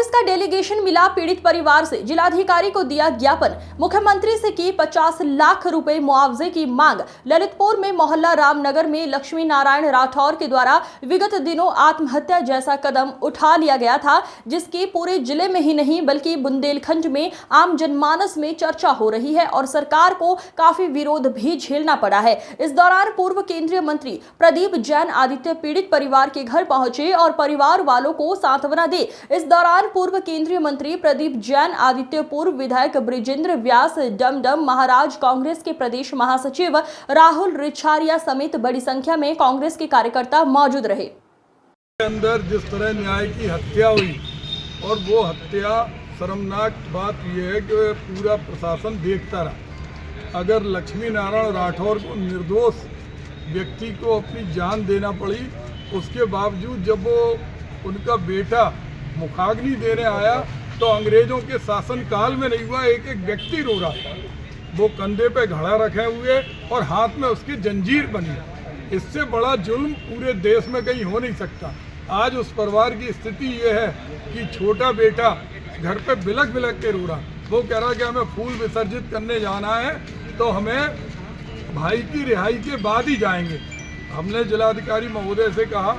कांग्रेस का डेलीगेशन मिला पीड़ित परिवार से, जिलाधिकारी को दिया ज्ञापन, मुख्यमंत्री से की 50 लाख रुपए मुआवजे की मांग। ललितपुर में मोहल्ला रामनगर में लक्ष्मी नारायण राठौर के द्वारा विगत दिनों आत्महत्या जैसा कदम उठा लिया गया था, जिसकी पूरे जिले में ही नहीं बल्कि बुंदेलखंड में आम जनमानस में चर्चा हो रही है और सरकार को काफी विरोध भी झेलना पड़ा है। इस दौरान पूर्व केंद्रीय मंत्री प्रदीप जैन आदित्य पीड़ित परिवार के घर पहुंचे और परिवार वालों को सांत्वना दी। इस दौरान पूर्व केंद्रीय मंत्री प्रदीप जैन आदित्य, पूर्व विधायक ब्रिजेंद्र व्यास, डमडम महाराज, कांग्रेस के प्रदेश महासचिव राहुल रिछारिया समेत बड़ी संख्या में कांग्रेस के कार्यकर्ता मौजूद रहे। अंदर जिस तरह न्याय की हत्या हुई और वो हत्या शर्मनाक बात यह है कि पूरा प्रशासन देखता रहा। अगर लक्ष्मी नारायण राठौर को निर्दोष व्यक्ति को अपनी जान देना पड़ी, उसके बावजूद जब वो उनका बेटा मुखाग्नि देने आया तो अंग्रेजों के शासनकाल में नहीं हुआ, एक एक व्यक्ति रो रहा था, वो कंधे पे घड़ा रखे हुए और हाथ में उसकी जंजीर बनी। इससे बड़ा जुल्म पूरे देश में कहीं हो नहीं सकता। आज उस परिवार की स्थिति ये है कि छोटा बेटा घर पे बिलख बिलख के रो रहा, वो कह रहा कि हमें फूल विसर्जित करने जाना है तो हमें भाई की रिहाई के बाद ही जाएंगे। हमने जिलाधिकारी महोदय से कहा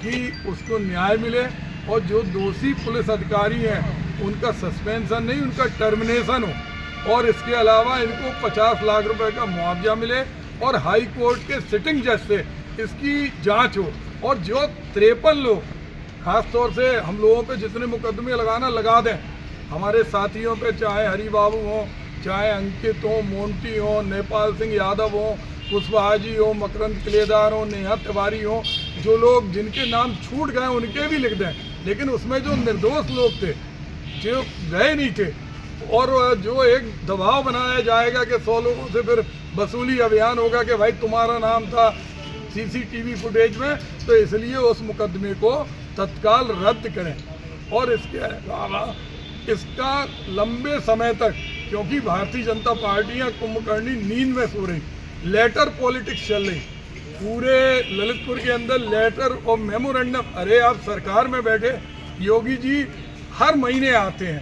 कि उसको न्याय मिले और जो दोषी पुलिस अधिकारी हैं उनका सस्पेंशन नहीं, उनका टर्मिनेशन हो और इसके अलावा इनको 50 लाख रुपए का मुआवजा मिले और हाई कोर्ट के सिटिंग जज से इसकी जांच हो और जो 53 लोग खास तौर से हम लोगों पे जितने मुकदमे लगाना लगा दें, हमारे साथियों पे चाहे हरि बाबू हो, चाहे अंकित हो, मोंटी हो, नेपाल सिंह यादव हो, कुशवाहा जी हो, मकरंद किलेदार हो, नेहा तिवारी हो, जो लोग जिनके नाम छूट गए उनके भी लिख दें, लेकिन उसमें जो निर्दोष लोग थे जो गए नहीं थे और जो एक दबाव बनाया जाएगा कि 100 लोगों से फिर वसूली अभियान होगा कि भाई तुम्हारा नाम था सीसीटीवी फुटेज में, तो इसलिए उस मुकदमे को तत्काल रद्द करें। और इसके अलावा इसका लंबे समय तक, क्योंकि भारतीय जनता पार्टी या कुंभकर्णी नींद में सो रही, लेटर पॉलिटिक्स चल रही पूरे ललितपुर के अंदर, लेटर और मेमोरेंडम। अरे आप सरकार में बैठे योगी जी हर महीने आते हैं,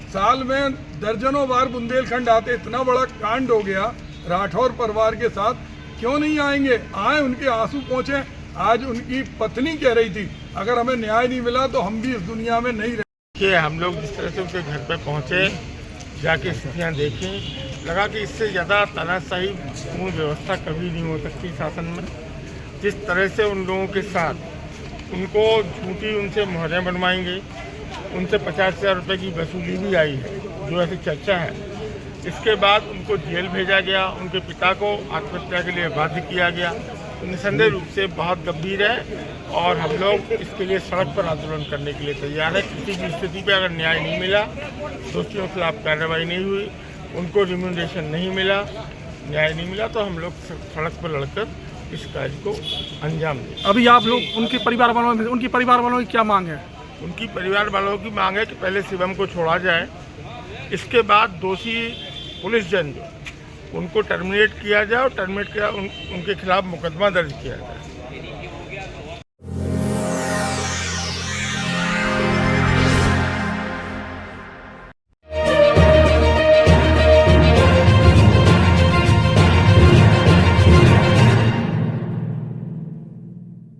साल में दर्जनों बार बुंदेलखंड आते, इतना बड़ा कांड हो गया राठौर परिवार के साथ, क्यों नहीं आएंगे? आए, उनके आंसू पहुँचे। आज उनकी पत्नी कह रही थी अगर हमें न्याय नहीं मिला तो हम भी इस दुनिया में नहीं रहे। हम लोग जिस तरह से उनके घर पर पहुँचे, जाके स्थितियाँ देखें, लगा कि इससे ज़्यादा तानाशाही पूर्ण व्यवस्था कभी नहीं हो सकती शासन में। जिस तरह से उन लोगों के साथ उनको झूठी उनसे मोहरें बनवाएंगे, उनसे 50,000 रुपये की वसूली भी आई है, जो ऐसी चर्चा है। इसके बाद उनको जेल भेजा गया, उनके पिता को आत्महत्या के लिए बाध्य किया गया। निसंदेह रूप से बहुत गंभीर है और हम लोग इसके लिए सड़क पर आंदोलन करने के लिए तैयार है। किसी भी स्थिति पर अगर न्याय नहीं मिला, दोषियों के खिलाफ कार्रवाई नहीं हुई, उनको रिम्यूनरेशन नहीं मिला, न्याय नहीं मिला, तो हम लोग सड़क पर लड़कर इस कार्य को अंजाम दें। अभी आप लोग उनके परिवार वालों की क्या मांग है? उनकी परिवार वालों की मांग है कि पहले शिवम को छोड़ा जाए, इसके बाद दोषी पुलिस जन जो उनको टर्मिनेट किया जाए और टर्मिनेट किया उनके खिलाफ मुकदमा दर्ज किया जाए।